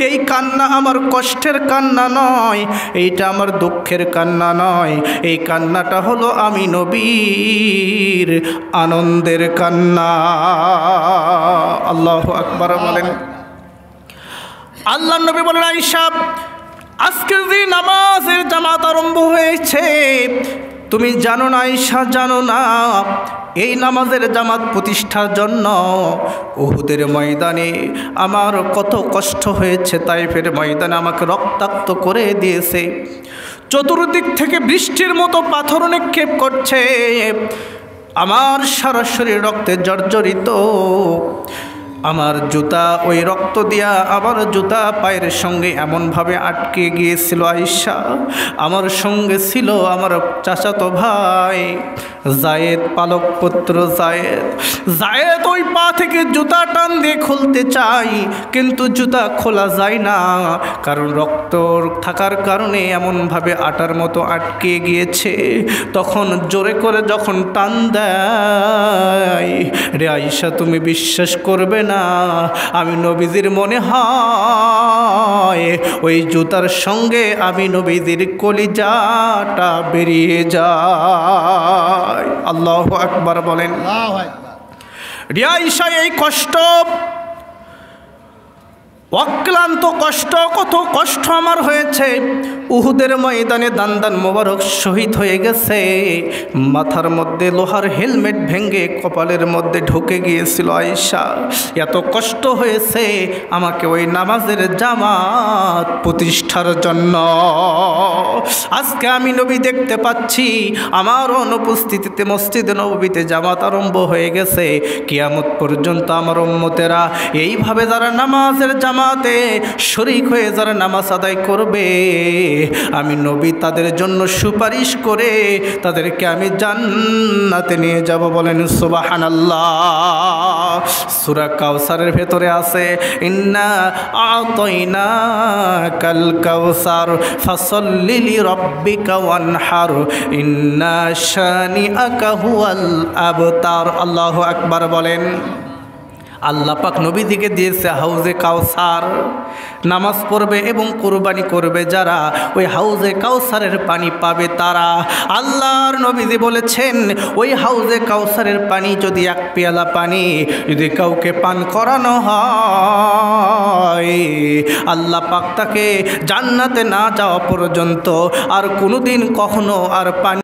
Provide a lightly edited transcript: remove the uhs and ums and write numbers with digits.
এই কান্না আমার কষ্টের কান্না নয়, এইটা আমার দুঃখের কান্না নয়, এই কান্নাটা হলো আমি নবীর আনন্দের কান্না। আল্লাহু আকবার বলেন। আল্লাহ নবী বলেন, আয়েশা আজকের যে নামাজের জামাত আরম্ভ হয়েছে, তুমি জানো না আয়েশা, জানো না এই নামাজের জামাত প্রতিষ্ঠার জন্য উহুদের ময়দানে আমার কত কষ্ট হয়েছে। তাইফের ময়দানে আমাকে রক্তাক্ত করে দিয়েছে, চতুর্দিক থেকে বৃষ্টির মতো পাথর নিক্ষেপ করছে, আমার সারা শরীর রক্তে জর্জরিত, আমার জুতা ওই রক্ত দিয়া আমার জুতা পায়ের সঙ্গে এমনভাবে আটকে গিয়েছিল আয়েশা। আমার সঙ্গে ছিল আমার চাচাতো ভাই জায়েদ, পালক পুত্র জায়েদ ওই পা থেকে জুতা টান দিয়ে খুলতে চাই, কিন্তু জুতা খোলা যায় না, কারণ রক্ত থাকার কারণে এমনভাবে আটার মতো আটকে গিয়েছে। তখন জোরে করে যখন টান দেয়, রে আয়েশা তুমি বিশ্বাস করবে না, আমি নবীজির মনে হয় ওই জুতার সঙ্গে আমি নবীজির কলিজাটা বেরিয়ে যায়। আল্লাহু আকবার বলেন। রে আয়েশা এই কষ্ট, অক্লান্ত কষ্ট, কত কষ্ট আমার হয়েছে। উহুদের ময়দানে দান মোবারক শহীদ হয়ে গেছে, মাথার মধ্যে লোহার হেলমেট ভেঙে কপালের মধ্যে ঢুকে গিয়েছিল আয়েশা। এত কষ্ট হয়েছে আমাকে ওই নামাজের জামাত প্রতিষ্ঠার জন্য। আজকে আমি নবী দেখতে পাচ্ছি, আমার অনুপস্থিতিতে মসজিদে নববীতে জামাত আরম্ভ হয়ে গেছে। কিয়ামত পর্যন্ত আমার উম্মতেরা এইভাবে যারা নামাজের জামাতে শরীক হয়ে যারা নামাজ আদায় করবে, আমি নবী তাদের জন্য সুপারিশ করে তাদেরকে আমি জান্নাতে নিয়ে যাব। বলেন সুবহানাল্লাহ। সূরা কাউসারের ভেতরে আছে, ইন্না আতাইনাকাল কাউসার ফাসাল্লি লিরাব্বিকা ওয়ানহার ইন্না শানিআকা হুয়াল আবতার। আল্লাহু আকবার বলেন। আল্লাহ পাক নবীদিকে দিয়েছে হাউজে কাউসার, নামাজ পড়বে এবং কোরবানি করবে যারা, ওই হাউজে কাউসারের পানি পাবে তারা। আল্লাহর নবীজি বলেছেন, ওই হাউজে কাউসারের পানি যদি এক পেয়ালা পানি যদি কাউকে পান করানো হয়, আল্লাহ পাক তাকে জান্নাতে না যাওয়া পর্যন্ত আর কোনোদিন কখনো আর পানি